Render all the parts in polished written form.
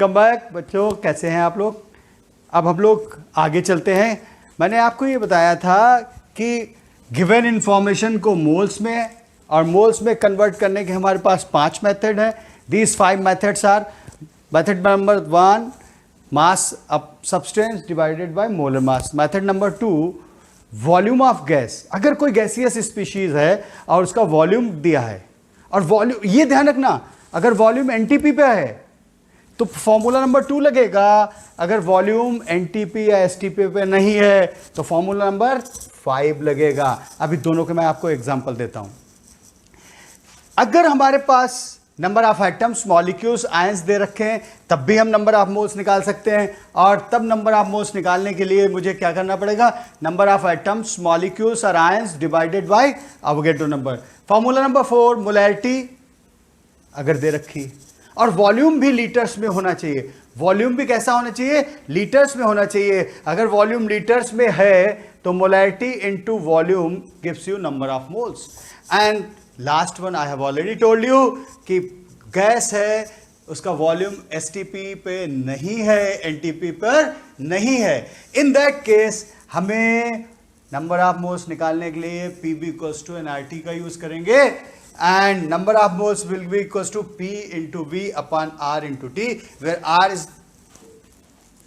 Come back बच्चों, कैसे हैं आप लोग। अब हम लोग आगे चलते हैं। मैंने आपको ये बताया था कि गिवन इंफॉर्मेशन को मोल्स में और मोल्स में कन्वर्ट करने के हमारे पास 5 मेथड हैं। These 5 methods are: method number 1, mass of substance divided by molar mass. Method number 2, volume of gas. अगर कोई गैसियस स्पीशीज है और उसका वॉल्यूम दिया है, और वॉल्यूम, ये ध्यान रखना, अगर वॉल्यूम एनटीपी पे है तो फॉर्मूला नंबर 2 लगेगा। अगर वॉल्यूम एनटीपी या एसटीपी पे नहीं है तो फॉर्मूला नंबर 5 लगेगा। अभी दोनों के मैं आपको एग्जांपल देता हूं। अगर हमारे पास number of atoms, molecules, ions दे रखे हैं तब भी हम नंबर ऑफ मोल्स निकाल सकते हैं। और तब नंबर ऑफ मोल्स निकालने के लिए मुझे क्या करना पड़ेगा? नंबर ऑफ एटम्स, मॉलिक्यूल्स और ions divided by Avogadro number. Formula number 4, molarity अगर दे रखी, और वॉल्यूम भी लीटर्स में होना चाहिए। वॉल्यूम भी कैसा होना चाहिए? लीटर्स में होना चाहिए। अगर वॉल्यूम लीटर्स में है तो molarity into volume gives you number of moles. And last one, I have already told you कि गैस है, उसका वॉल्यूम एसटीपी पे नहीं है, एनटीपी पर नहीं है। इन दैट केस हमें नंबर ऑफ मोल्स निकालने के लिए पीबी इक्वल्स टू एनआरटी का यूज करेंगे, and number of moles will be equals to P into V upon R into T, where R is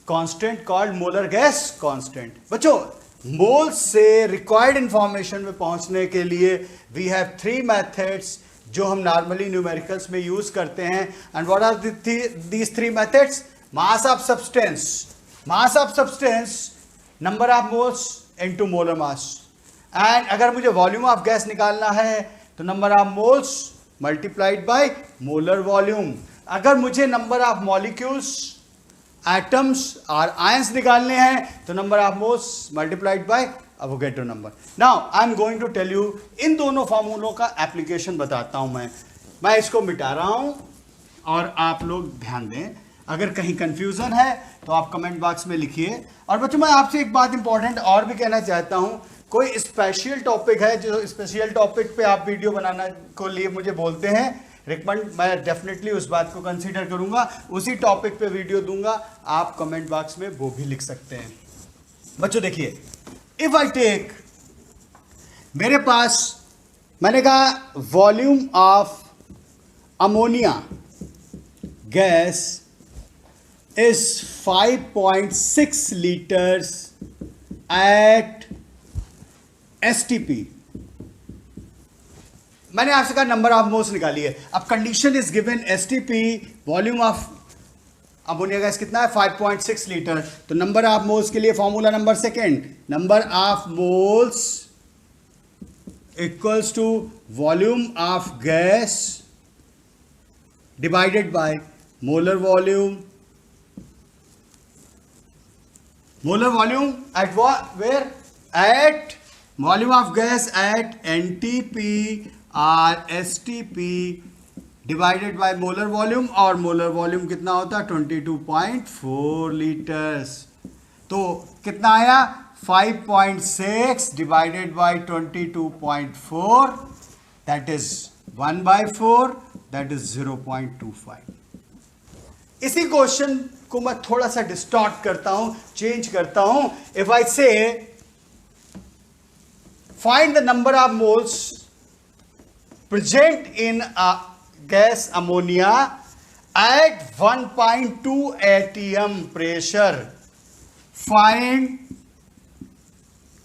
constant called molar gas constant. बच्चों, moles से required information में पहुंचने के लिए we have 3 methods जो हम नॉर्मली न्यूमेरिकल्स में use करते हैं। and what are these 3 methods? mass of substance, number of moles into molar mass। and अगर मुझे वॉल्यूम ऑफ गैस निकालना है तो number of moles multiplied by molar volume. अगर मुझे नंबर ऑफ मॉलिक्यूल्स, एटम्स और आयंस निकालने हैं तो number of moles multiplied by Avogadro number. Now I am going to tell you, इन दोनों फॉर्मूलों का एप्लीकेशन बताता हूं। मैं इसको मिटा रहा हूं और आप लोग ध्यान दें। अगर कहीं कंफ्यूजन है तो आप कमेंट बॉक्स में लिखिए। और बच्चों, मैं आपसे एक बात इंपॉर्टेंट और भी कहना चाहता हूं। कोई स्पेशल टॉपिक है, जो स्पेशल टॉपिक पे आप वीडियो बनाना को लिए मुझे बोलते हैं, रिकमेंड, मैं डेफिनेटली उस बात को कंसीडर करूंगा, उसी टॉपिक पे वीडियो दूंगा। आप कमेंट बॉक्स में वो भी लिख सकते हैं। बच्चों देखिए, इफ आई टेक, मेरे पास, मैंने कहा volume of ammonia gas is 5.6 litres at STP. मैंने आपसे कहा नंबर ऑफ मोल्स निकालिए। अब condition is given, STP volume of ammonia gas कितना है? 5.6 लीटर। तो नंबर ऑफ मोल्स के लिए formula number 2, number of moles equals to volume of gas divided by molar volume. Molar volume at what? Where? At volume of gas at NTP or STP divided by molar volume, और molar volume कितना होता है? 22.4 litres. तो कितना आया? 5.6 divided by 22.4, that is 1/4, that is 0.25। इसी question को मैं थोड़ा सा डिस्टॉर्ट करता हूं, चेंज करता हूं। इफ आई से find the number of moles present in a gas ammonia at 1.2 atm pressure. Find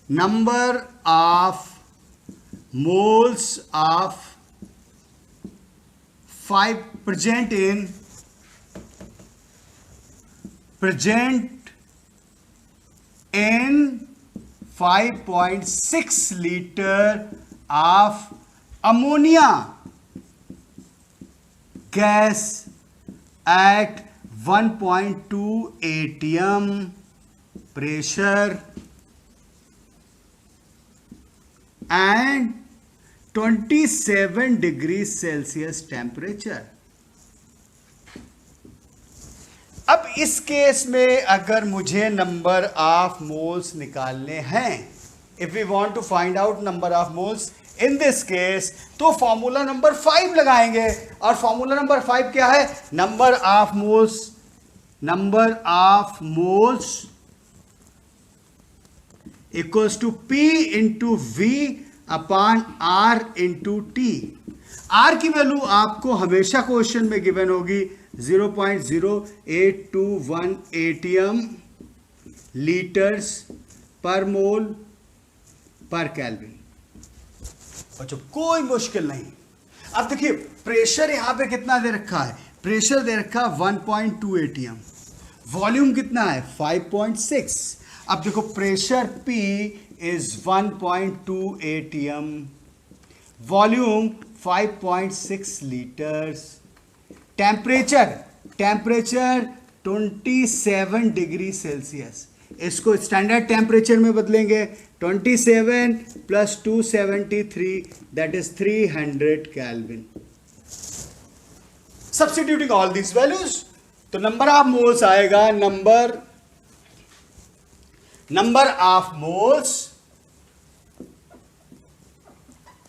number of moles of 5 present in 5.6 liter of ammonia gas at 1.2 atm pressure and 27 degrees Celsius temperature। अब इस case में अगर मुझे number of moles निकालने हैं, if we want to find out number of moles in this case, तो formula number 5 लगाएंगे। और फॉर्मूला नंबर 5 क्या है? Number of moles number of moles equals to P into V upon R into T. R की value आपको हमेशा question में given होगी 0.0821 ATM लीटर्स पर मोल पर केल्विन। बच्चों कोई मुश्किल नहीं। अब देखिए प्रेशर यहां पे कितना दे रखा है, प्रेशर दे रखा 1.2 ATM, वॉल्यूम कितना है 5.6। अब देखो pressure P is 1.2 ATM, volume 5.6 litres, temperature 27 degree Celsius. इसको स्टैंडर्ड टेम्परेचर में बदलेंगे 27 plus 273 that is 300 kelvin. Substituting all these values तो नंबर ऑफ मोल्स आएगा, नंबर ऑफ मोल्स,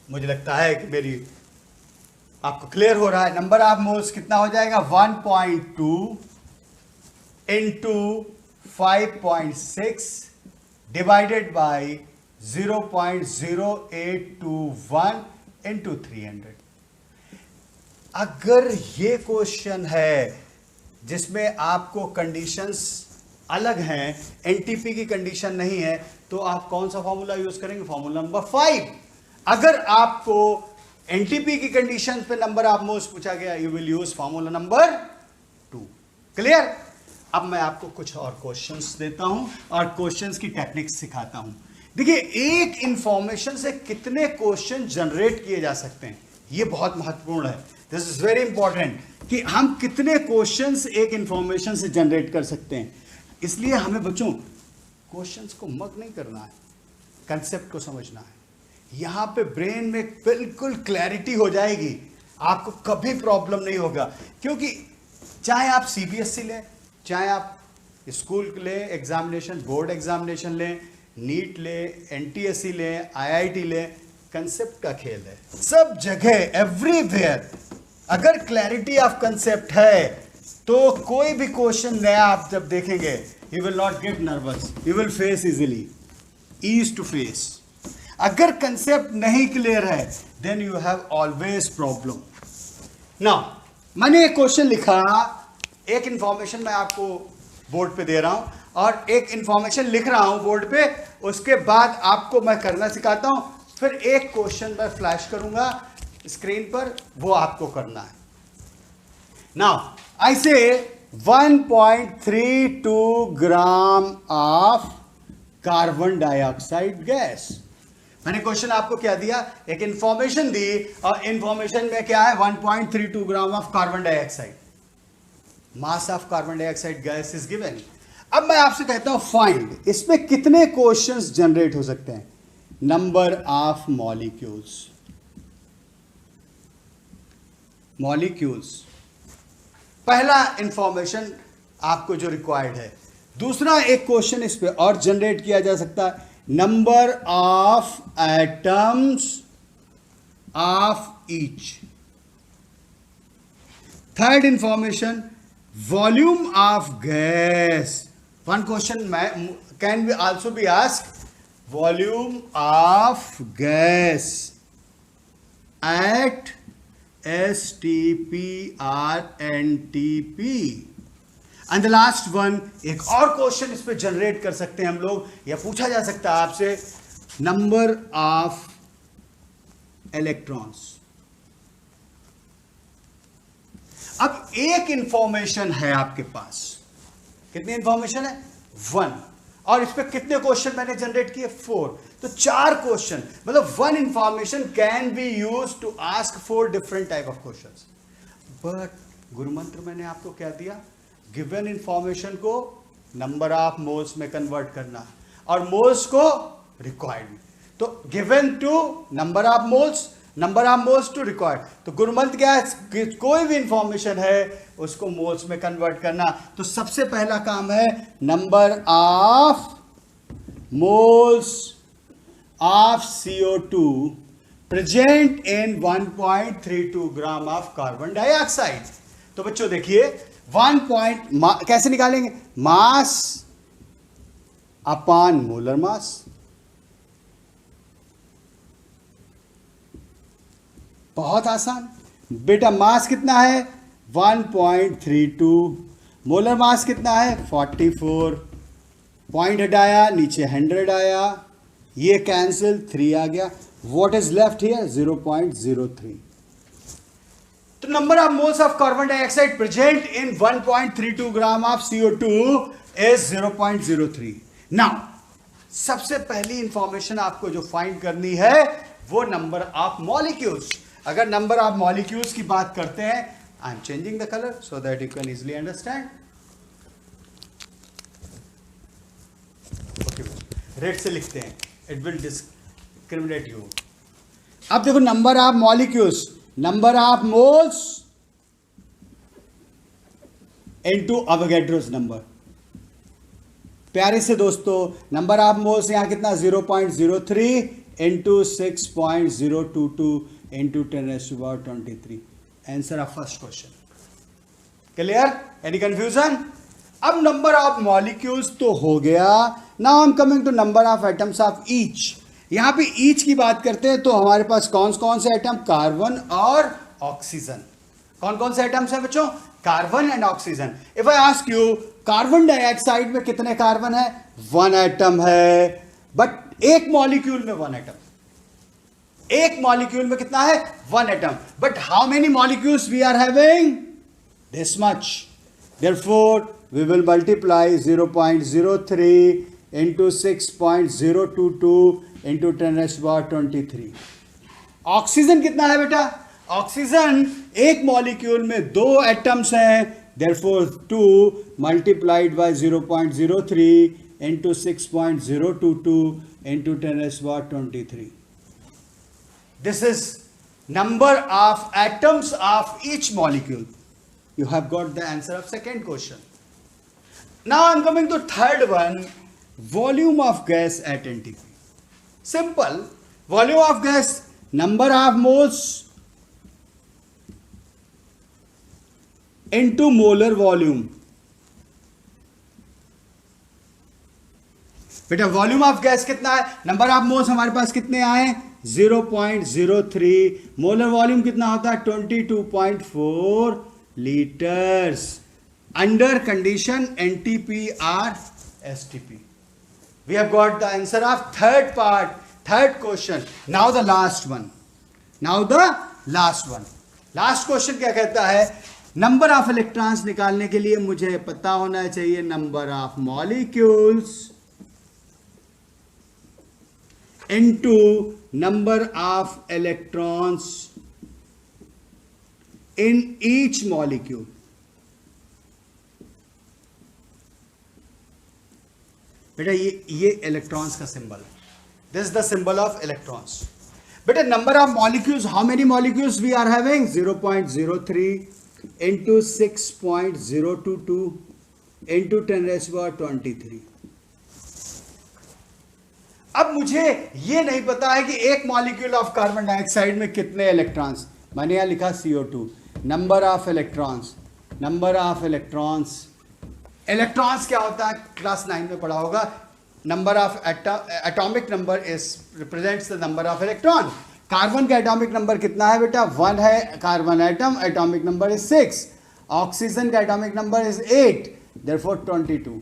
मुझे लगता है कि मेरी आपको क्लियर हो रहा है। नंबर ऑफ मोल्स कितना हो जाएगा 1.2 इंटू 5.6 डिवाइडेड बाई 0.0821 इंटू 300। अगर ये क्वेश्चन है जिसमें आपको कंडीशंस अलग हैं, एनटीपी की कंडीशन नहीं है, तो आप कौन सा फॉर्मूला यूज करेंगे, फॉर्मूला नंबर 5। अगर आपको एनटीपी की कंडीशन पे नंबर ऑफ मोल्स पूछा गया, you will use formula number 2। Clear? अब मैं आपको कुछ और क्वेश्चंस देता हूं और क्वेश्चंस की टेक्निक्स सिखाता हूं। देखिए एक इंफॉर्मेशन से कितने क्वेश्चन जनरेट किए जा सकते हैं, यह बहुत महत्वपूर्ण है। दिस इज वेरी इंपॉर्टेंट कि हम कितने क्वेश्चंस एक इंफॉर्मेशन से जनरेट कर सकते हैं। इसलिए हमें बच्चों क्वेश्चंस को मग नहीं करना है, कंसेप्ट को समझना है। यहां पे ब्रेन में बिल्कुल क्लैरिटी हो जाएगी, आपको कभी प्रॉब्लम नहीं होगा। क्योंकि चाहे आप सीबीएसई लें, चाहे आप स्कूल लें, एग्जामिनेशन बोर्ड एग्जामिनेशन लें, नीट लें, एनटीएससी लें, आईआईटी लें, कंसेप्ट का खेल है। सब जगह एवरीवेयर अगर क्लैरिटी ऑफ कंसेप्ट है तो कोई भी क्वेश्चन नया आप जब देखेंगे you will not get nervous, you will face easily, ease to face. अगर कंसेप्ट नहीं क्लियर है then you have always problem. Now मैंने एक क्वेश्चन लिखा, एक इंफॉर्मेशन मैं आपको बोर्ड पे दे रहा हूं और एक इंफॉर्मेशन लिख रहा हूं बोर्ड पे, उसके बाद आपको मैं करना सिखाता हूं, फिर एक क्वेश्चन मैं फ्लैश करूंगा स्क्रीन पर, वो आपको करना है। नाउ आई से 1.32 gram of carbon dioxide gas. मैंने क्वेश्चन आपको क्या दिया, एक इंफॉर्मेशन दी और इंफॉर्मेशन में क्या है 1.32 gram of carbon dioxide, mass of carbon dioxide gas is given. अब मैं आपसे कहता हूं फाइंड, इसमें कितने क्वेश्चंस जनरेट हो सकते हैं, नंबर ऑफ मॉलिक्यूल्स। पहला इंफॉर्मेशन आपको जो रिक्वायर्ड है। दूसरा एक क्वेश्चन इस पे और जनरेट किया जा सकता है, number of atoms of each. Third information volume of gas. One question can be also be asked, volume of gas at STP or NTP। And the last one, एक और क्वेश्चन इस पे जनरेट कर सकते हैं हम लोग, या पूछा जा सकता है आपसे, नंबर ऑफ इलेक्ट्रॉन्स। अब एक इंफॉर्मेशन है आपके पास, कितनी इंफॉर्मेशन है 1, और इस पे कितने क्वेश्चन मैंने जनरेट किए 4, तो 4 क्वेश्चन, मतलब 1 information can be use to ask 4 different type of questions. But गुरु मंत्र मैंने आपको क्या दिया, गिवन इंफॉर्मेशन को नंबर ऑफ मोल्स में कन्वर्ट करना और मोल्स को रिक्वायर्ड। तो given to number of moles, number of moles to required. तो गुरु मंत्र क्या है, कोई भी इंफॉर्मेशन है उसको मोल्स में कन्वर्ट करना। तो सबसे पहला काम है number of moles of CO2 present in 1.32 gram of carbon dioxide. तो बच्चों देखिए कैसे निकालेंगे? मास अपान मोलर मास। बहुत आसान बेटा। मास कितना है? 1.32। मोलर मास कितना है? 44। पॉइंट हटाया, नीचे 100 आया, ये कैंसिल, 3 आ गया। What is left here? 0.03। तो number of moles of carbon dioxide present in 1.32 gram of CO2 is 0.03। Now सबसे पहली इंफॉर्मेशन आपको जो फाइंड करनी है वो नंबर ऑफ मॉलिक्यूल्स। अगर नंबर ऑफ मॉलिक्यूल्स की बात करते हैं, I am changing the colour so that you can easily understand. Okay, red से लिखते हैं, इट विल डिस्क्रिमिनेट यू। अब देखो number of molecules, number of moles into Avogadro's number. प्यारे से दोस्तों, नंबर ऑफ मोल्स यहां कितना? 0.03 into 6.022 into 10⁻23। Answer of first question. Clear? Any confusion? अब नंबर ऑफ मॉलिक्यूल्स तो हो गया। Now I am coming to number of atoms of each. यहां पे ईच की बात करते हैं तो हमारे पास कौन कौन से एटम? कार्बन और ऑक्सीजन। कौन कौन से एटम्स हैं बच्चों? Carbon and oxygen. If I ask you, carbon dioxide में कितने कार्बन है? 1 एटम है, बट एक मॉलिक्यूल में 1 एटम। एक मॉलिक्यूल में कितना है? 1 atom. But how many molecules we are having? This much. Therefore we will multiply 0.03 into 6.022 into 10⁻23। Oxygen कितना है बेटा? ऑक्सीजन एक मॉलिक्यूल में 2 एटम्स हैं, therefore 2 multiplied by 0.03 into 6.022 into 10⁻23। This is number of atoms of each molecule. You have got the answer of second question. Now I am coming to third one, volume of gas at NTP. Simple. Volume of gas, number of moles into molar volume. बेटा volume of gas कितना है? Number of moles हमारे पास कितने आए? 0.03। Molar volume कितना होता है? 22.4 litres under condition NTP और STP। We have got the answer of third part, third question. Now the last one. Last question क्या कहता है? नंबर ऑफ इलेक्ट्रॉन्स निकालने के लिए मुझे पता होना चाहिए number of molecules into number of electrons in each molecule. बेटा ये इलेक्ट्रॉन्स का सिंबल है। This is the symbol of electrons. बेटा number of molecules, how many molecules we are having? 0.03 into 6.022 into 10⁻23। अब मुझे ये नहीं पता है कि एक मॉलिक्यूल ऑफ कार्बन डाइऑक्साइड में कितने इलेक्ट्रॉन्स। मैंने यहां लिखा CO2। Number of electrons, electrons क्या होता है? क्लास 9 में पढ़ा होगा। Number of atomic number is represents the number of electron. Carbon का एटॉमिक नंबर कितना है बेटा? 1 है carbon atom, atomic number is 6। Oxygen का एटॉमिक नंबर इज 8, देयरफॉर 22।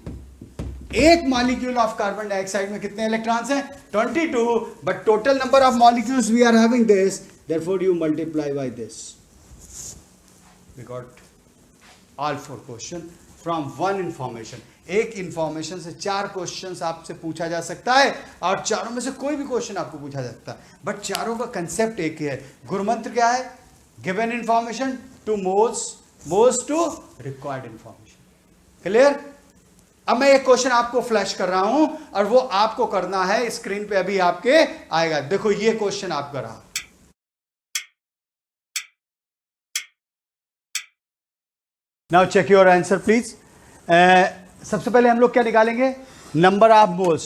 एक मॉलिक्यूल ऑफ कार्बन डाइऑक्साइड में कितने इलेक्ट्रॉन्स हैं? 22, but total number of molecules we are having this, therefore you multiply by this. We got all 4 question from one information. एक information से 4 questions आपसे पूछा जा सकता है, और चारों में से कोई भी क्वेश्चन आपको पूछा जा सकता है, बट चारों का कंसेप्ट एक ही है। गुरुमंत्र क्या है? Given information to moles to required information. Clear? अब मैं एक क्वेश्चन आपको फ्लैश कर रहा हूं और वो आपको करना है, स्क्रीन पे अभी आपके आएगा। देखो ये क्वेश्चन आपका रहा। Now check your answer please. सबसे पहले हम लोग क्या निकालेंगे? Number of moles.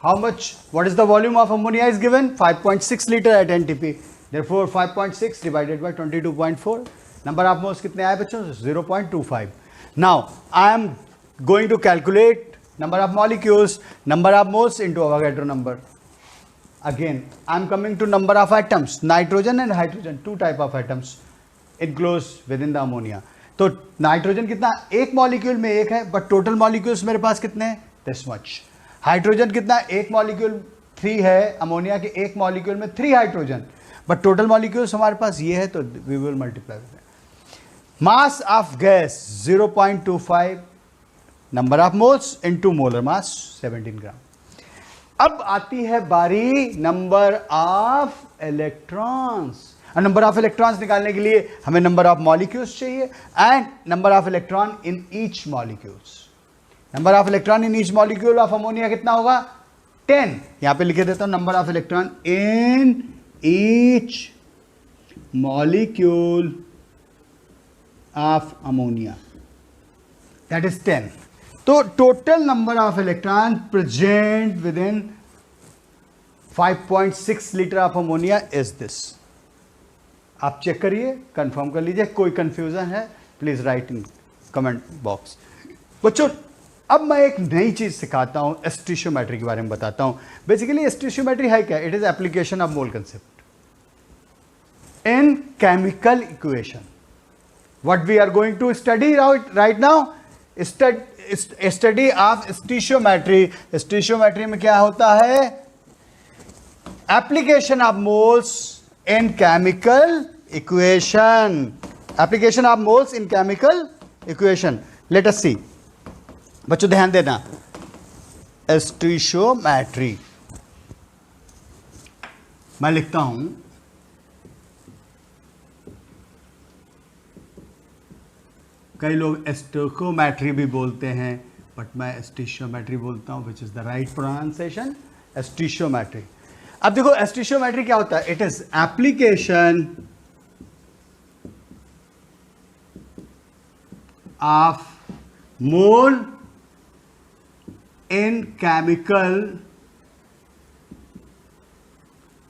How much, what is the volume of ammonia is given? 5.6 litre at NTP, therefore 5.6 divided by 22.4। Number of moles कितने आए बच्चों? 0.25। Now I am going to calculate number of molecules, number of moles into Avogadro number. Again, I am coming to number of atoms, nitrogen and hydrogen, two type of atoms enclosed within the ammonia. तो nitrogen कितना, एक molecule में एक है, but total molecules मेरे पास कितने हैं, this much. Hydrogen कितना, एक मॉलिक्यूल 3 है, अमोनिया के एक मॉलिक्यूल में 3 हाइड्रोजन, बट टोटल मॉलिक्यूल्स हमारे पास ये है, तो we will multiply with it. Mass of gas 0.25, number of moles into molar mass 17 gram. अब आती है बारी number of electrons. Number of electrons निकालने के लिए हमें नंबर ऑफ मॉलिक्यूल्स चाहिए and number of electron in each molecules. Number of electron in each molecule of ammonia कितना होगा, 10. यहां पे लिखे देता हूं, number of electron in each molecule of ammonia, that is 10. तो total number of electron present with in 5.6 litre of ammonia is this. आप check करिए, कंफर्म कर लीजिए. कोई कंफ्यूजन है please right in comment box. बच्चों अब मैं एक नई चीज सिखाता हूं, स्टोइचियोमेट्री के बारे में बताता हूं. बेसिकली स्टोइचियोमेट्री है क्या, it is application of mole concept in chemical equation. What we are going to study right now, study of stoichiometry. Stoichiometry में क्या होता है, application of moles in chemical equation. Application of moles in chemical equation. Let us see. बच्चों ध्यान देना, stoichiometry मैं लिखता हूं, कई लोग स्टोइचियोमेट्री भी बोलते हैं, बट मैं स्टोइचियोमेट्री बोलता हूं, which is the right pronunciation, stoichiometry. अब देखो स्टोइचियोमेट्री क्या होता है, it is application of mole in chemical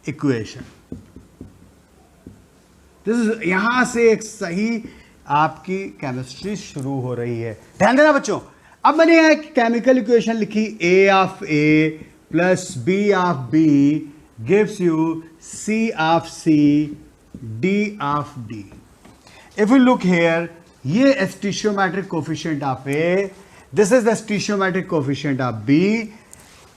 equation. This is, यहां से एक सही आपकी केमिस्ट्री शुरू हो रही है. ध्यान देना बच्चों. अब मैंने यहां एक केमिकल इक्वेशन लिखी, A of A plus B of B gives you C of C, D of D. If you look here, ये stoichiometric coefficient of A, this is the stoichiometric coefficient of B.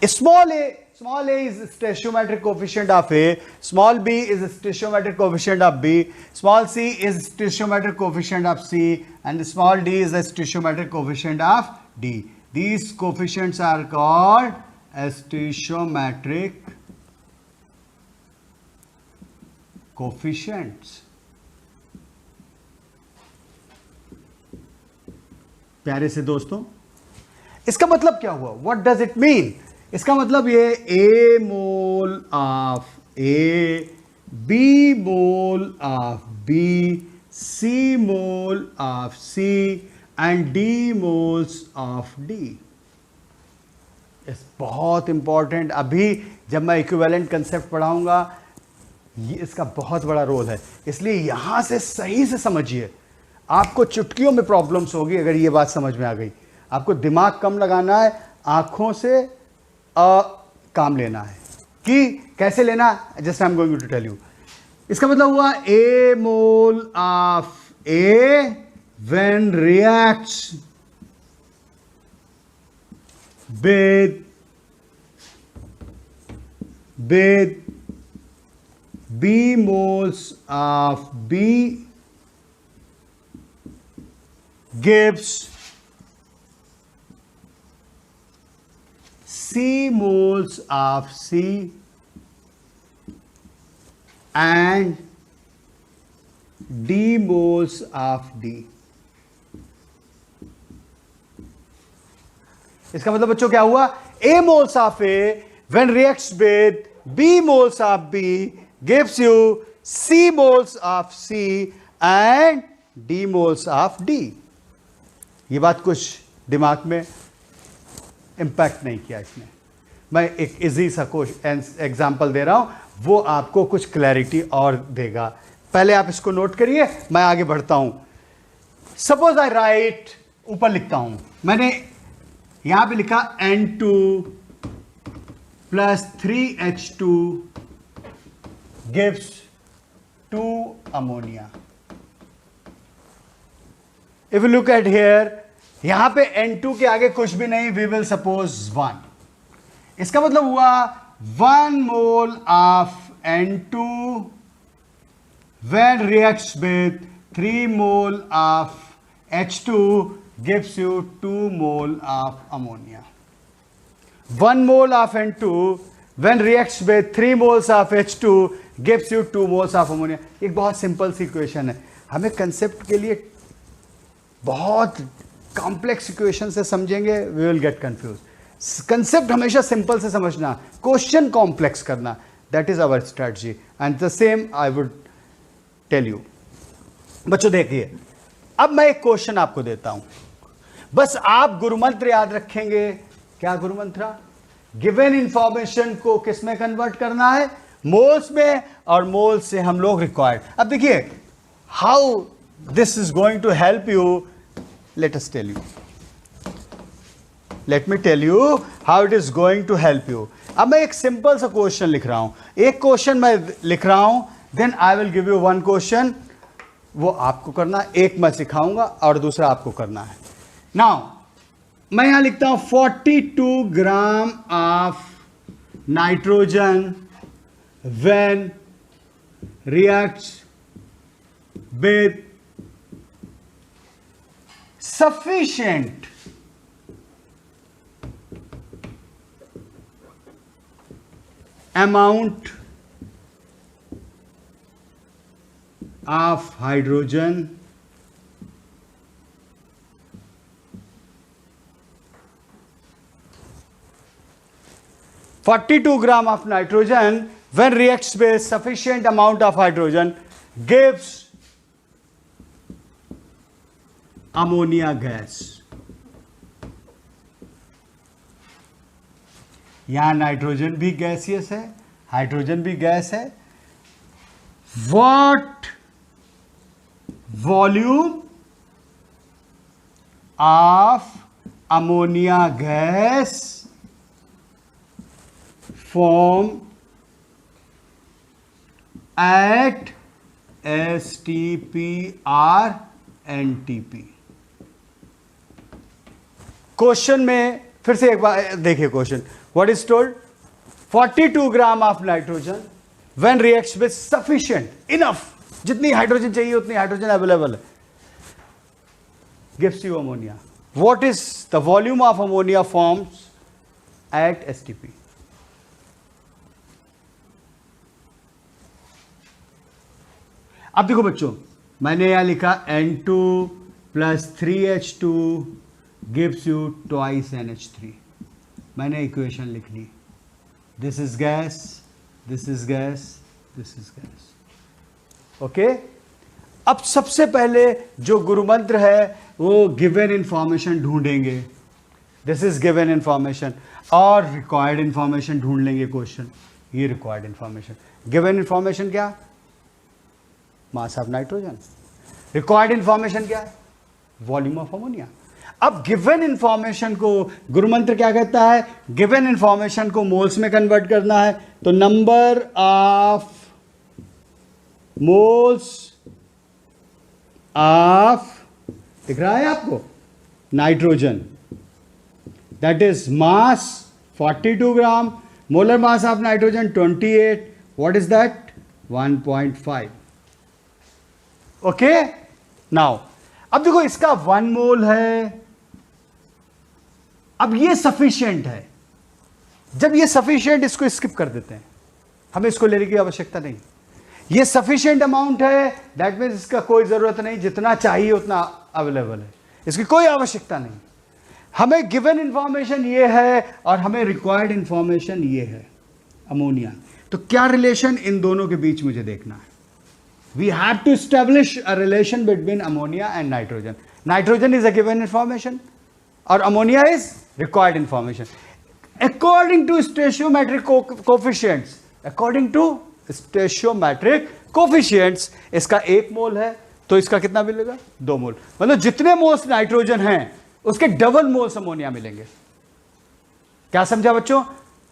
Small a is stoichiometric coefficient of A, small b is stoichiometric coefficient of B, small c is stoichiometric coefficient of C, and small d is the stoichiometric coefficient of D. These coefficients are called stoichiometric coefficients. प्यारे से दोस्तों, इसका मतलब क्या हुआ, what does it mean. इसका मतलब ये a mole of A, b mole of B, c mole of C and d moles of D. बहुत इंपॉर्टेंट. अभी जब मैं इक्विवेलेंट कंसेप्ट पढ़ाऊंगा, ये इसका बहुत बड़ा रोल है, इसलिए यहां से सही से समझिए. आपको चुटकियों में प्रॉब्लम्स होगी अगर ये बात समझ में आ गई. आपको दिमाग कम लगाना है, आंखों से काम लेना है. कि कैसे लेना, just I am going to tell you. इसका मतलब हुआ a mole of A when reacts with B moles of B gives C moles of C and D moles of D. इसका मतलब बच्चों क्या हुआ, A moles of A when reacts with B moles of B gives you C moles of C and D moles of D. ये बात कुछ दिमाग में इम्पैक्ट नहीं किया इसने. मैं एक इजी सा एग्जाम्पल दे रहा हूं, वो आपको कुछ क्लैरिटी और देगा. पहले आप इसको नोट करिए, मैं आगे बढ़ता हूं. सपोज आई राइट ऊपर लिखता हूं, मैंने यहां पे लिखा N2 plus 3H2 gives 2 ammonia. If you look at here, यहां पे N2 के आगे कुछ भी नहीं, we will suppose 1. इसका मतलब हुआ 1 mole of N2 when reacts with 3 mole of H2 gives you 2 mole of ammonia. 1 mole of N2 when reacts with 3 moles of H2 gives you 2 moles of ammonia. एक बहुत simple सी equation है, हमें concept के लिए बहुत complex equation से समझेंगे we will get confuse. Concept हमेशा सिंपल से समझना, क्वेश्चन कॉम्प्लेक्स करना, that is our strategy and the same I would tell you. बच्चों देखिए, अब मैं एक क्वेश्चन आपको देता हूं, बस आप गुरुमंत्र याद रखेंगे. क्या गुरुमंत्र? गिवन इंफॉर्मेशन को किस में कन्वर्ट करना है? मोल्स में, और मोल्स से हम लोग रिक्वायर्ड. अब देखिए how this is going to help you. Let us tell you, let me tell you how it is going to help you. अब मैं एक सिंपल सा क्वेश्चन लिख रहा हूं, एक क्वेश्चन मैं लिख रहा हूं, then I will give you one question, वो आपको करना, एक मैं सिखाऊंगा और दूसरा आपको करना है. नाउ मैं यहां लिखता हूं 42 gram of nitrogen when reacts with sufficient amount of hydrogen (42 gram of nitrogen when reacts with sufficient amount of hydrogen gives ammonia gas. यहां नाइट्रोजन भी गैसियस है, हाइड्रोजन भी गैस है. What volume of ammonia gas form at STP or NTP. Question में फिर से एक बार देखिए question. What is told? 42 gram of nitrogen when reacts with sufficient, enough, जितनी हाइड्रोजन चाहिए उतनी हाइड्रोजन अवेलेबल है, gives you ammonia. What is the volume of ammonia forms at STP? अब देखो बच्चों, मैंने यहां लिखा N2 plus 3H2 gives you twice NH3. मैंने इक्वेशन लिख ली. This is gas, this is gas, this is gas. Okay. अब सबसे पहले जो गुरुमंत्र है वो गिवन इंफॉर्मेशन ढूंढेंगे. दिस इज गिवन इंफॉर्मेशन, और रिक्वायर्ड इंफॉर्मेशन ढूंढ लेंगे क्वेश्चन. ये रिक्वायर्ड इंफॉर्मेशन. गिवन इंफॉर्मेशन क्या? Mass of nitrogen. Required information क्या है? Volume of ammonia. अब गिवन इंफॉर्मेशन को गुरुमंत्र क्या कहता है? गिवन इंफॉर्मेशन को मोल्स में कन्वर्ट करना है. तो नंबर ऑफ मोल्स ऑफ, दिख रहा है आपको, nitrogen, that is mass 42 gram, molar mass of nitrogen 28. What is that? 1.5. Okay. Now अब देखो, इसका 1 मोल है. अब ये सफिशिएंट है. जब ये सफिशिएंट, इसको स्किप कर देते हैं, हमें इसको लेने की आवश्यकता नहीं. ये सफिशिएंट अमाउंट है, दैट मीन्स इसका कोई जरूरत नहीं, जितना चाहिए उतना अवेलेबल है, इसकी कोई आवश्यकता नहीं. हमें गिवन इंफॉर्मेशन ये है और हमें रिक्वायर्ड इंफॉर्मेशन ये है, अमोनिया. तो क्या रिलेशन इन दोनों के बीच मुझे देखना है. We have to establish a relation between ammonia and nitrogen. Nitrogen is a given information, or ammonia is required information. According to stoichiometric coefficients, according to stoichiometric coefficients, इसका 1 मोल है, तो इसका कितना मिलेगा 2 मोल, मतलब जितने मोल्स नाइट्रोजन हैं उसके डबल मोल्स अमोनिया मिलेंगे। क्या समझा बच्चों?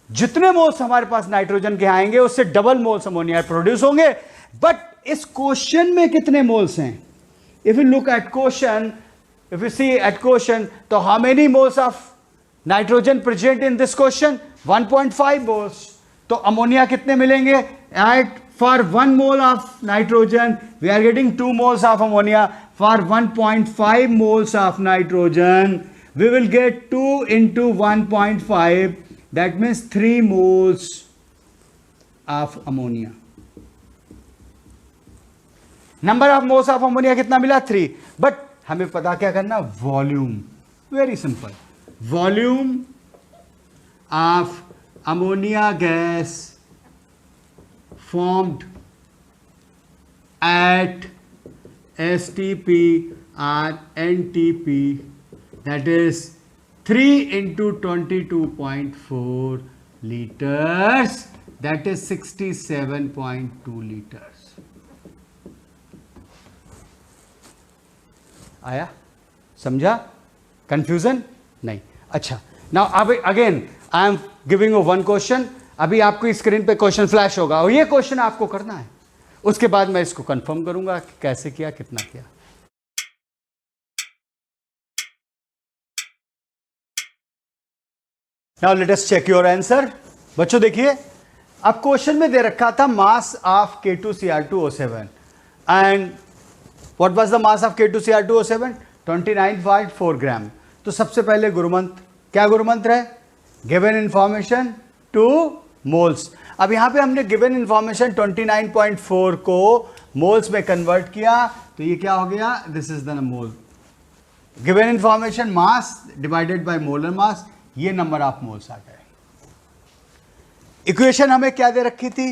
जितने मोल्स हमारे पास नाइट्रोजन के आएंगे उससे डबल मोल्स अमोनिया प्रोड्यूस होंगे। बट इस क्वेश्चन में कितने मोल्स हैं? If you look at question, if you see at question, तो how many moles of nitrogen present in this question? 1.5 moles. तो अमोनिया कितने मिलेंगे? At for 1 mole of nitrogen we are getting 2 moles of ammonia. For 1.5 moles of nitrogen we will get 2 into 1.5, that means 3 moles of ammonia. Number of moles of ammonia कितना मिला? 3. But हमें पता क्या करना? Volume. Very simple. Volume of ammonia gas formed at STP or NTP, that is 3 into 22.4 liters, that is 67.2 liters. आया? समझा? Confusion नहीं? अच्छा, नाउ अब again I am giving you one question. अभी आपको स्क्रीन पे क्वेश्चन फ्लैश होगा और ये क्वेश्चन आपको करना है. उसके बाद मैं इसको कंफर्म करूंगा कि कैसे किया, कितना किया. Now let us check your answer. बच्चों देखिए, अब क्वेश्चन में दे रखा था mass of K2Cr2O7 and what was the mass of K2Cr2O7? 29.4 gram. तो सबसे पहले गुरुमंत्र, क्या गुरुमंत्र है? Given information to moles. अब यहां पे हमने गिवन इंफॉर्मेशन 29.4 को मोल्स में कन्वर्ट किया, तो ये क्या हो गया? This is the mole. Given information mass divided by molar मास, ये नंबर ऑफ मोल्स आ गए. इक्वेशन हमें क्या दे रखी थी?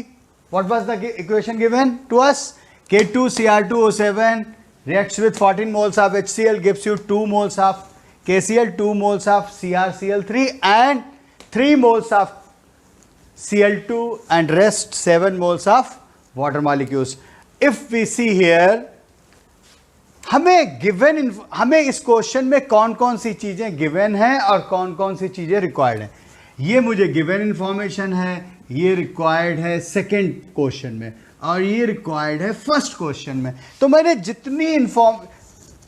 What was the equation given to us? K2Cr2O7 reacts with 14 moles of HCl gives you 2 moles of KCl, 2 moles of CrCl3 and 3 moles of Cl2 and rest 7 moles of water molecules. If we see here, हमें इस question में कौन कौन सी चीजें given हैं और कौन कौन सी चीजें रिक्वायर्ड हैं. ये मुझे गिवन इंफॉर्मेशन है, ये रिक्वायर्ड है सेकंड क्वेश्चन में और ये रिक्वायर्ड है फर्स्ट क्वेश्चन में. तो मैंने जितनी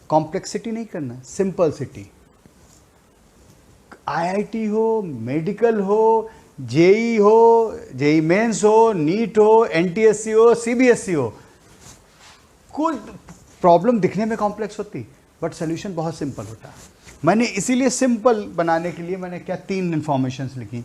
कॉम्प्लेक्सिटी नहीं करना, सिंपलसिटी. आईआईटी हो, मेडिकल हो, जेई हो, जेई मेंस हो, नीट हो, एनटीएससी हो, सीबीएसई हो, कुछ प्रॉब्लम दिखने में कॉम्प्लेक्स होती बट सोल्यूशन बहुत सिंपल होता है. मैंने इसीलिए सिंपल बनाने के लिए मैंने क्या 3 इंफॉर्मेशंस लिखी.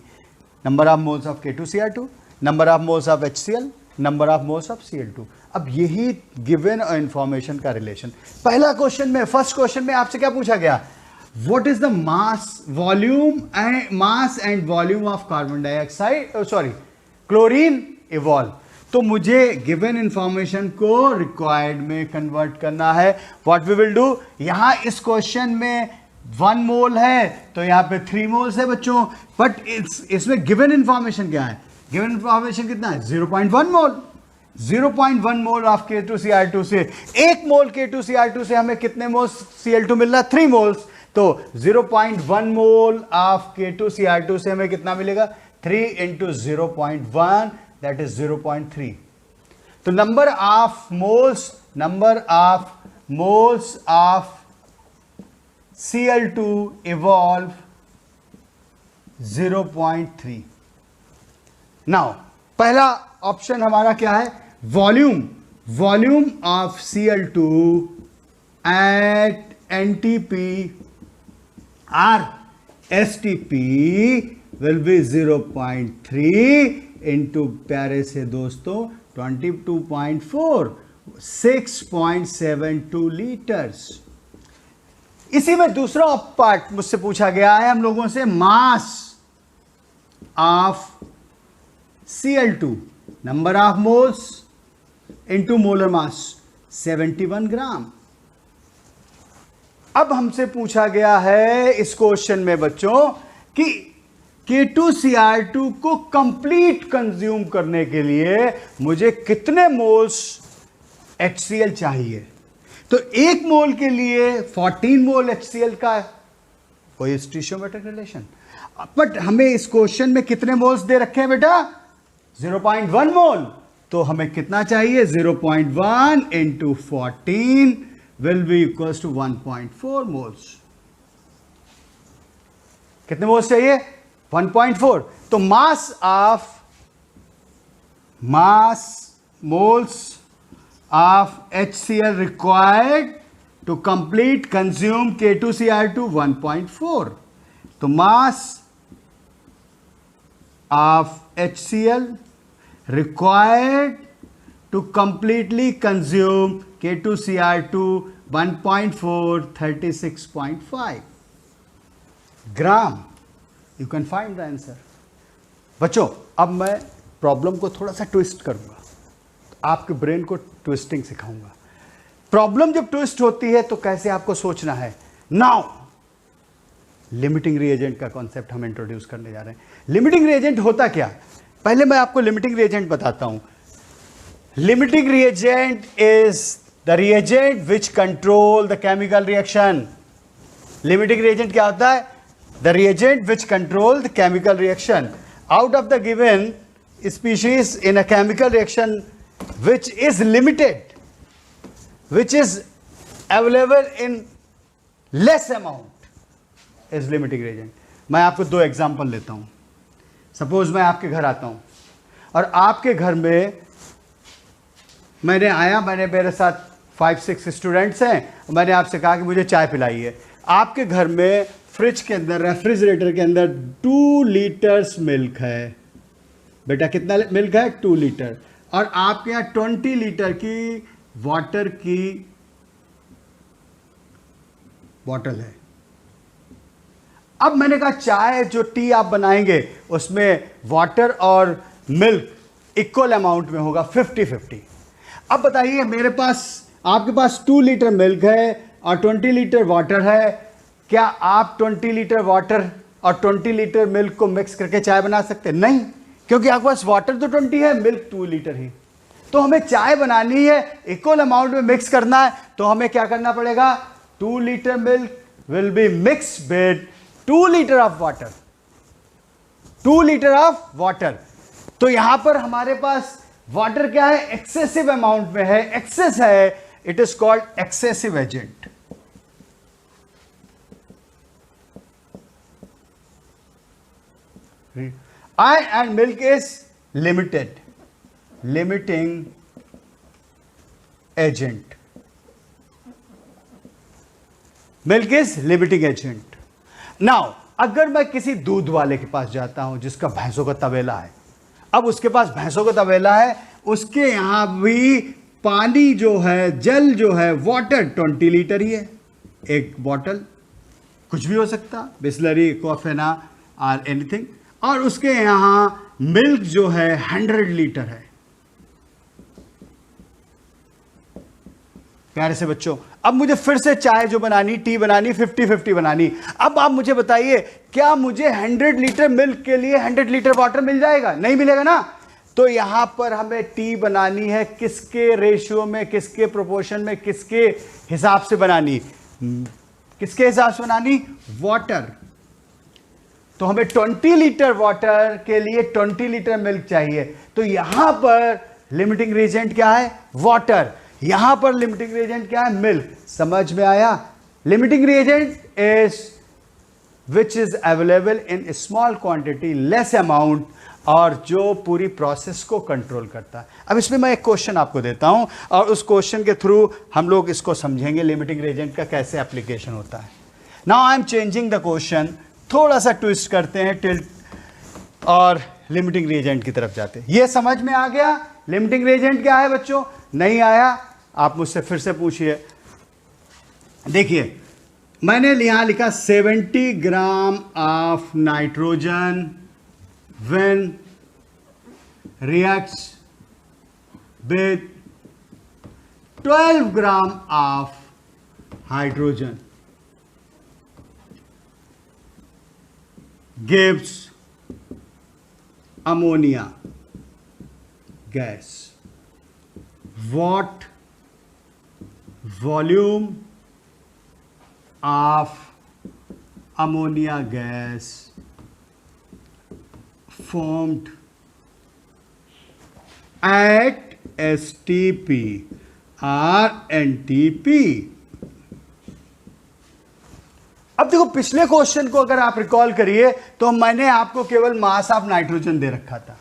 Number of moles of K2Cr2, number of moles of HCl, number of moles of Cl2. अब यही गिवन और इंफॉर्मेशन का रिलेशन. पहला क्वेश्चन में, फर्स्ट क्वेश्चन में आपसे क्या पूछा गया? What is the mass, volume and mass and volume of carbon dioxide, sorry chlorine evolve. तो मुझे गिवन इंफॉर्मेशन को रिक्वायर्ड में कन्वर्ट करना है. व्हाट वी विल डू, यहां इस क्वेश्चन में 1 मोल है तो यहां पे 3 मोल्स है बच्चों. बट इसमें गिवन इंफॉर्मेशन क्या है? गिवन इंफॉर्मेशन कितना है? 0.1 मोल. 0.1 मोल ऑफ K2Cr2 से, 1 मोल K2Cr2 से हमें कितने मोल्स Cl2 मिल रहा है? 3 मोल्स. तो 0.1 मोल ऑफ K2Cr2 से हमें कितना मिलेगा? 3 into 0.1, that is 0.3. तो number of moles of Cl2 evolve 0.3. Now पहला ऑप्शन हमारा क्या है? Volume of Cl2 at NTP or STP will be 0.3 into प्यारे से दोस्तों 22.4, 6.72 लीटर्स. इसी में दूसरा पार्ट मुझसे पूछा गया है हम लोगों से, mass of Cl2, number of moles into molar मास 71 ग्राम. अब हमसे पूछा गया है इस क्वेश्चन में बच्चों कि K2Cr2 को कंप्लीट कंज्यूम करने के लिए मुझे कितने मोल्स HCl चाहिए. तो 1 मोल के लिए 14 मोल HCl का है, कोई स्टीशियोमेट्रिक रिलेशन। बट हमें इस क्वेश्चन में कितने मोल्स दे रखे हैं बेटा? 0.1 मोल। तो हमें कितना चाहिए? 0.1 into 14 will be equals to 1.4 moles. कितने मोल्स चाहिए? 1.4। तो mass moles of HCl required to complete consume K2Cr2 1.4. तो mass of HCl required to completely consume K2Cr2 1.4 36.5 gram. You can find the answer. बच्चों, अब मैं प्रॉब्लम को थोड़ा सा ट्विस्ट करूंगा, आपके ब्रेन को ट्विस्टिंग सिखाऊंगा। प्रॉब्लम जब ट्विस्ट होती है तो कैसे आपको सोचना है। नाउ लिमिटिंग रिएजेंट का कॉन्सेप्ट हम इंट्रोड्यूस करने जा रहे हैं। लिमिटिंग रिएजेंट होता क्या? पहले मैं आपको लिमिटिंग रिएजेंट बताता हूं। Limiting reagent is the reagent which control the chemical reaction. Limiting reagent क्या होता है? The reagent which control the chemical reaction out of the given species in a chemical reaction which is limited, which is available in less amount is limiting reagent. मैं आपको 2 example लेता हूं। Suppose मैं आपके घर आता हूं और आपके घर में मैंने मेरे साथ 5-6 स्टूडेंट्स हैं, मैंने आपसे कहा कि मुझे चाय पिलाइए। आपके घर में फ्रिज के अंदर, रेफ्रिजरेटर के अंदर 2 लीटर्स मिल्क है। बेटा कितना मिल्क है? 2 लीटर। और आपके यहाँ 20 लीटर की वाटर की बॉटल है। अब मैंने कहा चाय जो टी आप बनाएंगे उसमें वाटर और मिल्क इक्वल अमाउंट में होगा, 50-50। अब बताइए, मेरे पास, आपके पास 2 लीटर मिल्क है और 20 लीटर वाटर है। क्या आप 20 लीटर वाटर और 20 लीटर मिल्क को मिक्स करके चाय बना सकते? नहीं, क्योंकि आपके पास वाटर तो 20 है, मिल्क 2 लीटर ही। तो हमें चाय बनानी है, इक्वल अमाउंट में मिक्स करना है, तो हमें क्या करना पड़ेगा? 2 litre milk will be mix with 2 litre of water. 2 litre of water. तो यहां पर हमारे पास वाटर क्या है? एक्सेसिव अमाउंट में है, एक्सेस है। It is called excessive agent. I and milk is limited, limiting agent. Milk is limiting agent. Now, अगर मैं किसी दूध वाले के पास जाता हूं जिसका भैंसों का तबेला है, अब उसके पास भैंसों का तबेला है, उसके यहां भी पानी जो है, जल जो है, वाटर 20 लीटर ही है। एक बॉटल, कुछ भी हो सकता, बिस्लरी, कॉफेना और एनीथिंग। और उसके यहां मिल्क जो है 100 लीटर है। प्यारे से बच्चों, अब मुझे फिर से चाय जो बनानी, टी बनानी, 50-50 बनानी। अब आप मुझे बताइए, क्या मुझे 100 लीटर मिल्क के लिए 100 लीटर वाटर मिल जाएगा? नहीं मिलेगा ना। तो यहां पर हमें टी बनानी है, किसके रेशियो में, किसके प्रोपोर्शन में, किसके हिसाब से बनानी? किसके हिसाब से बनानी? वाटर। तो हमें 20 लीटर वाटर के लिए 20 लीटर मिल्क चाहिए। तो यहां पर लिमिटिंग रिएजेंट क्या है? वाटर। यहां पर लिमिटिंग रिएजेंट क्या है? मिल्क। समझ में आया? Limiting reagent is which is available in small quantity, less amount, और जो पूरी प्रोसेस को कंट्रोल करता है। अब इसमें मैं एक क्वेश्चन आपको देता हूं और उस क्वेश्चन के थ्रू हम लोग इसको समझेंगे लिमिटिंग रिएजेंट का कैसे एप्लीकेशन होता है। Now I am changing the question, थोड़ा सा ट्विस्ट करते हैं, टिल्ट, और लिमिटिंग रिएजेंट की तरफ जाते हैं। ये समझ में आ गया लिमिटिंग रिएजेंट क्या है बच्चों? नहीं आया? आप मुझसे फिर से पूछिए। देखिए, मैंने यहां लिखा 70 ग्राम of nitrogen when reacts with 12 gram of hydrogen gives ammonia gas. What volume of ammonia gas formed at STP or NTP। अब देखो पिछले क्वेश्चन को अगर आप रिकॉल करिए तो मैंने आपको केवल मास ऑफ नाइट्रोजन दे रखा था,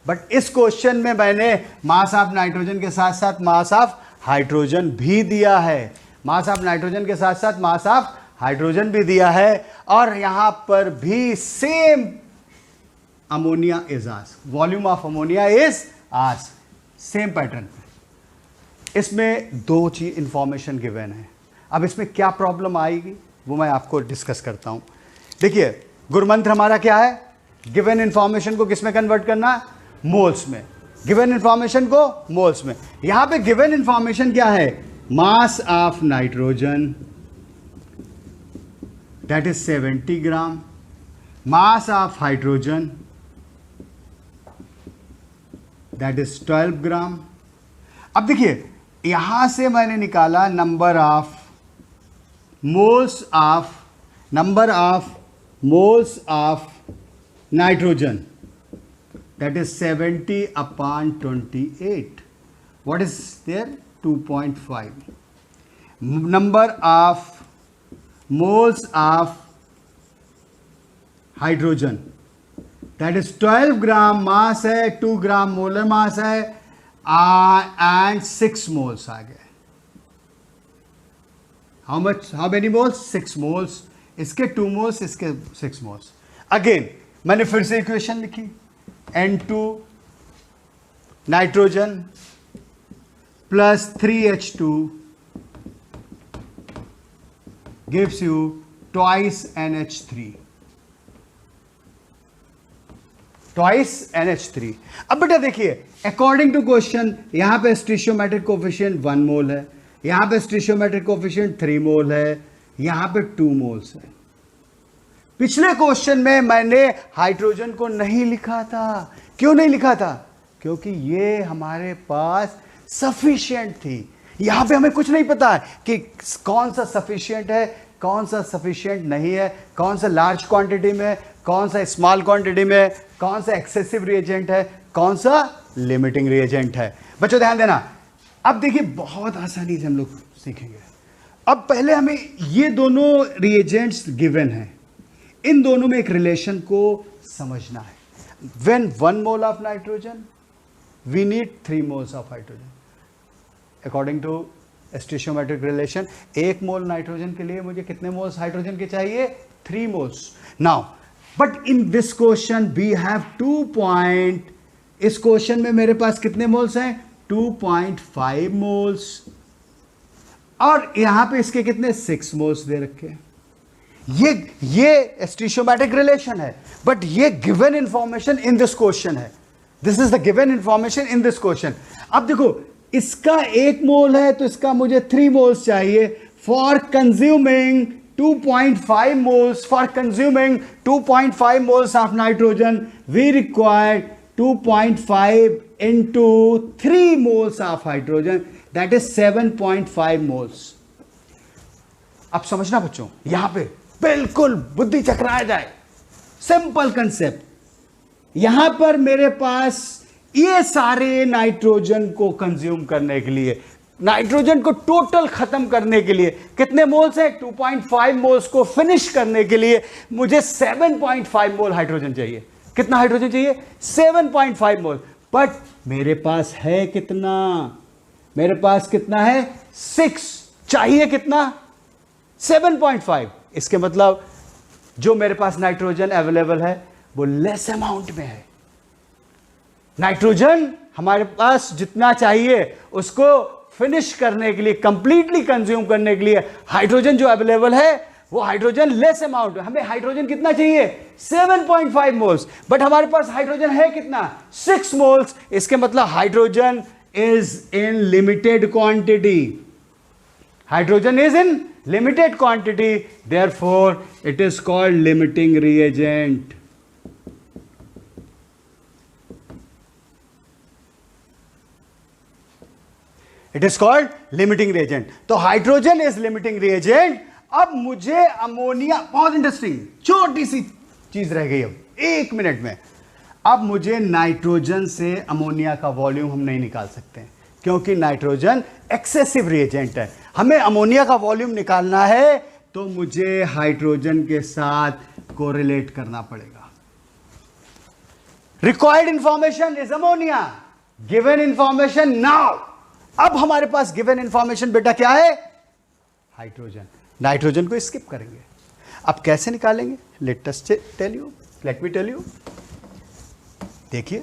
बट इस क्वेश्चन में मैंने मास ऑफ नाइट्रोजन के साथ साथ मास ऑफ हाइड्रोजन भी दिया है, मास ऑफ नाइट्रोजन के साथ साथ मास ऑफ हाइड्रोजन भी दिया है, और यहां पर भी same ammonia is ask, volume of ammonia is ask, same pattern पे। इसमें दो चीज इंफॉर्मेशन गिवन है। अब इसमें क्या प्रॉब्लम आएगी वो मैं आपको डिस्कस करता हूं। देखिए गुरुमंत्र हमारा क्या है, गिवन इंफॉर्मेशन को किस में कन्वर्ट करना, मोल्स में, गिवन इंफॉर्मेशन को मोल्स में। यहां पे गिवन इंफॉर्मेशन क्या है, mass of nitrogen that is 70 gram, mass of hydrogen that is 12 gram. अब देखिए यहां से मैंने निकाला number of moles of nitrogen that is 70/28। What is there, 2.5। Number of moles of hydrogen that is 12 gram, mass है 2 ग्राम molar mass है, and 6 moles आ गए। How many moles, 6 moles, इसके 2 मोल्स, इसके 6 मोल्स। अगेन मैंने फिर से इक्वेशन लिखी, N2 nitrogen plus 3H2 gives you twice NH3, अब बेटा देखिए अकॉर्डिंग टू क्वेश्चन यहां पे स्टीशियोमेट्रिक कोफिशिएंट 1 मोल है, यहां पे स्टीशियोमेट्रिक कोफिशिएंट 3 मोल है, यहां पे 2 मोल्स है। पिछले क्वेश्चन में मैंने हाइड्रोजन को नहीं लिखा था। क्यों नहीं लिखा था, क्योंकि ये हमारे पास सफिशिएंट थी। यहां पे हमें कुछ नहीं पता है कि कौन सा सफिशिएंट है, कौन सा सफिशिएंट नहीं है, कौन सा लार्ज क्वांटिटी में, कौन सा स्मॉल क्वांटिटी में, कौन सा एक्सेसिव रिएजेंट है, कौन सा लिमिटिंग रिएजेंट है। बच्चों ध्यान देना, अब देखिए बहुत आसानी से हम लोग सीखेंगे। अब पहले हमें ये दोनों रिएजेंट्स गिवन हैं, इन दोनों में एक रिलेशन को समझना है। When 1 mole of nitrogen we need 3 moles of hydrogen according to stoichiometric relation. 1 mole nitrogen के लिए मुझे कितने मोल्स हाइड्रोजन के चाहिए, 3 moles. Now but in this question we have 2 point, इस क्वेश्चन में मेरे पास कितने मोल्स हैं, 2.5 मोल्स, और यहां पे इसके कितने 6 मोल्स दे रखे हैं। ये स्टीशियोमेट्रिक रिलेशन है, बट ये given information in this question है। This is the given information in this question. अब देखो इसका 1 मोल है तो इसका मुझे 3 मोल्स चाहिए। For consuming 2.5 moles, for consuming 2.5 moles of nitrogen, we require 2.5 into 3 moles of hydrogen, that is 7.5 moles. अब समझना बच्चों, यहां पे बिल्कुल बुद्धि चकराया जाए, सिंपल कंसेप्ट। यहां पर मेरे पास ये सारे नाइट्रोजन को कंज्यूम करने के लिए, नाइट्रोजन को टोटल खत्म करने के लिए कितने मोल्स है, 2.5 मोल्स को फिनिश करने के लिए मुझे 7.5 मोल हाइड्रोजन चाहिए। कितना हाइड्रोजन चाहिए, 7.5 मोल। बट मेरे पास है कितना, मेरे पास कितना है, 6, चाहिए कितना, 7.5। इसके मतलब जो मेरे पास नाइट्रोजन अवेलेबल है वो लेस अमाउंट में है। नाइट्रोजन हमारे पास जितना चाहिए उसको फिनिश करने के लिए, कंप्लीटली कंज्यूम करने के लिए हाइड्रोजन जो अवेलेबल है वो हाइड्रोजन लेस अमाउंट। हमें हाइड्रोजन कितना चाहिए, 7.5 मोल्स, बट हमारे पास हाइड्रोजन है कितना, 6 मोल्स। इसके मतलब hydrogen is in limited quantity, hydrogen is in limited quantity, therefore it is called limiting reagent. It is called limiting reagent. तो हाइड्रोजन इज लिमिटिंग रिएजेंट। अब मुझे अमोनिया, बहुत इंटरेस्टिंग छोटी सी चीज रह गई, अब 1 मिनट में। अब मुझे नाइट्रोजन से अमोनिया का वॉल्यूम हम नहीं निकाल सकते क्योंकि नाइट्रोजन एक्सेसिव रिएजेंट है। हमें अमोनिया का वॉल्यूम निकालना है तो मुझे हाइड्रोजन के साथ कोरिलेट करना पड़ेगा। Required information is ammonia, given information now. अब हमारे पास गिवन इंफॉर्मेशन बेटा क्या है? हाइड्रोजन। नाइट्रोजन को स्किप करेंगे। अब कैसे निकालेंगे? Let me tell you. देखिए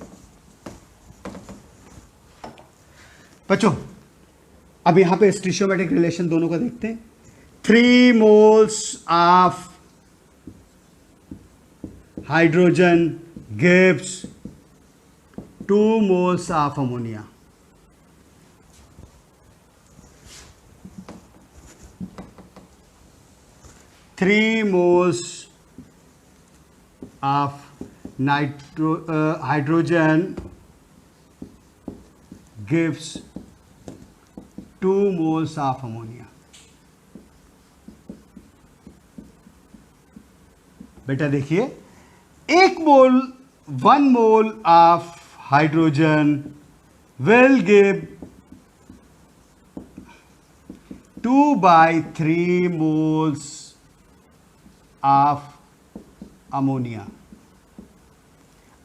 बच्चों, अब यहां पे स्टीरियोमेट्रिक रिलेशन दोनों का देखते हैं। 3 moles of hydrogen gives 2 moles of ammonia. Three moles of hydrogen gives 2 moles of ammonia। बेटा देखिए, 1 mole of hydrogen will give 2/3 moles of ammonia.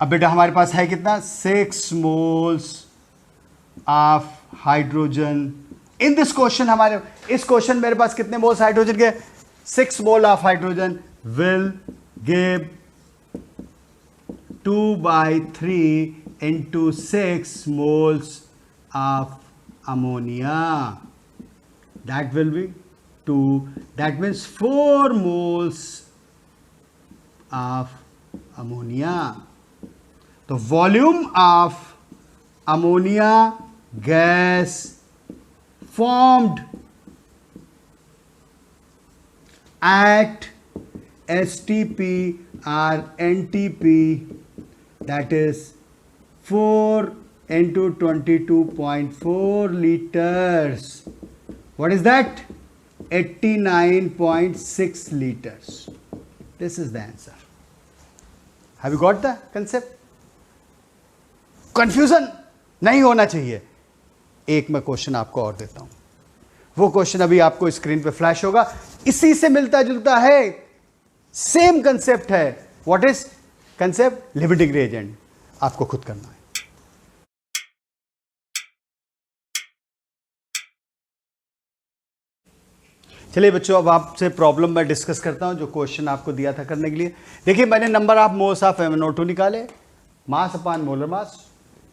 अब बेटा हमारे पास है कितना? 6 moles of hydrogen. In this question इस क्वेश्चन मेरे पास कितने मोल्स हाइड्रोजन के? 6 mole of hydrogen will give 2/3 into 6 moles of ammonia. That will be 2. That means 4 moles of ammonia. The volume of ammonia gas formed at STP or NTP, that is 4 into 22.4 liters. What is that? 89.6 liters. This is the answer. Have you got the concept? Confusion नहीं होना चाहिए। एक मैं question आपको और देता हूं, वो क्वेश्चन अभी आपको स्क्रीन पे फ्लैश होगा, इसी से मिलता जुलता है, सेम कंसेप्ट है। What is concept? Limiting reagent. आपको खुद करना है। चलिए बच्चों, अब आपसे प्रॉब्लम मैं डिस्कस करता हूं जो क्वेश्चन आपको दिया था करने के लिए। देखिए, मैंने number of moles of MnO2 निकाले, mass upon molar mass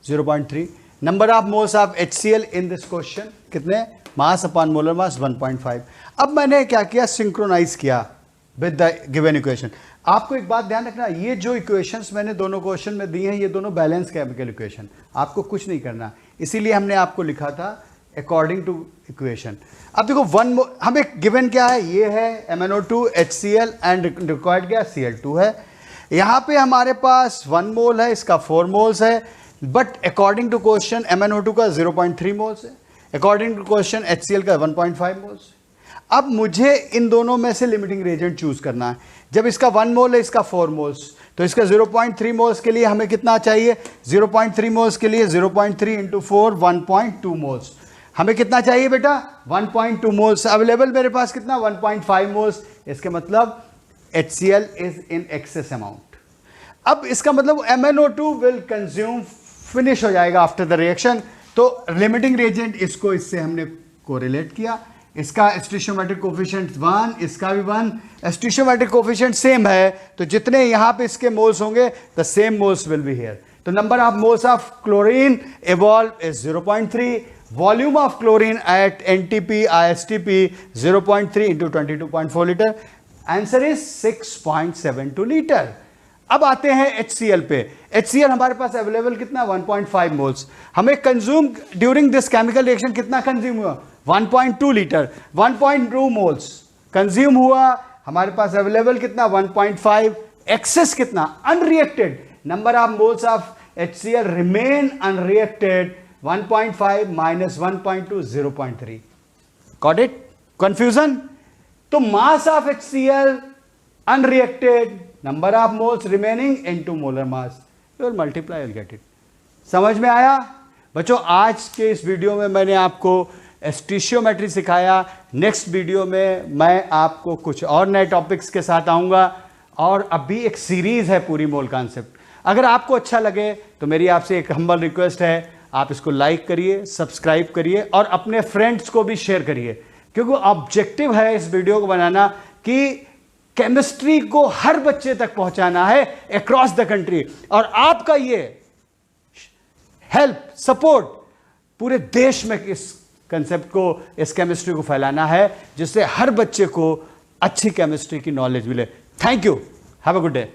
0.3। Number of moles of HCl in this question कितने? Mass upon molar mass 1.5। अब मैंने क्या किया? सिंक्रोनाइज किया विद द गिवन इक्वेशन। आपको एक बात ध्यान रखना, ये जो इक्वेशंस मैंने दोनों क्वेश्चन में दिए हैं, ये दोनों बैलेंस केमिकल इक्वेशन, आपको कुछ नहीं करना, इसीलिए हमने आपको लिखा था अकॉर्डिंग टू इक्वेशन। अब देखो, हमें गिवन क्या है? ये है MnO2 HCl एंड रिक्वायर्ड क्या? Cl2 है। यहाँ पे हमारे पास 1 मोल है, इसका 4 मोल्स है, but according to question MnO2 का 0.3 मोल्स है, अकॉर्डिंग टू क्वेश्चन HCl का 1.5 मोल्स है। अब मुझे इन दोनों में से लिमिटिंग रिएजेंट चूज करना है। जब इसका 1 मोल है, इसका 4 मोल्स, तो इसका 0.3 मोल्स के लिए हमें कितना चाहिए? 0.3 मोल्स के लिए 0.3 इंटू 4 1.2 मोल्स। हमें कितना चाहिए बेटा? 1.2 मोल्स। अवेलेबल मेरे पास कितना? 1.5 मोल्स। इसके मतलब HCl is in excess amount. अब इसका मतलब MnO2 विल कंज्यूम, फिनिश हो जाएगा आफ्टर द रिएक्शन। तो लिमिटिंग रिएजेंट, इसको इससे हमने कोरिलेट किया। इसका स्टीरियोमेट्रिक कोफिशिएंट 1, इसका भी 1। स्टीरियोमेट्रिक कोफिशिएंट सेम है, तो जितने यहां पे इसके मोल्स होंगे, the same moles will be here. तो number of moles of chlorine evolve is 0.3। Volume of chlorine at NTP ISTP 0.3 into 22.4 litre. Answer is 6.72 litre. अब आते हैं HCl पे। HCl हमारे पास अवेलेबल कितना? 1.5 मोल्स। हमें consume during this chemical reaction कितना consume हुआ? 1.2 लीटर। 1.2 मोल्स कंज्यूम हुआ। हमारे पास अवेलेबल कितना? 1.5। एक्सेस कितना? Unreacted. Number of moles of HCl remain unreacted 1.5 minus 1.2 0.3. Got it? Confusion? तो mass of HCl unreacted, number of moles remaining into molar mass. You will multiply, you will get it. समझ में आया बच्चों? आज के इस video में मैंने आपको स्टीशियोमेट्री सिखाया. नेक्स्ट वीडियो में मैं आपको कुछ और नए टॉपिक्स के साथ आऊँगा, और अभी एक सीरीज़ है पूरी मोल कॉन्सेप्ट. अगर आपको अच्छा लगे तो मेरी आपसे एक हम्बल रिक्वेस्ट है, आप इसको लाइक करिए, सब्सक्राइब करिए और अपने फ्रेंड्स को भी शेयर करिए, क्योंकि ऑब्जेक्टिव है इस वीडियो को बनाना कि केमिस्ट्री को हर बच्चे तक पहुंचाना है अक्रॉस द कंट्री, और आपका ये हेल्प सपोर्ट पूरे देश में इस कंसेप्ट को, इस केमिस्ट्री को फैलाना है, जिससे हर बच्चे को अच्छी केमिस्ट्री की नॉलेज मिले. Thank you. Have a good day.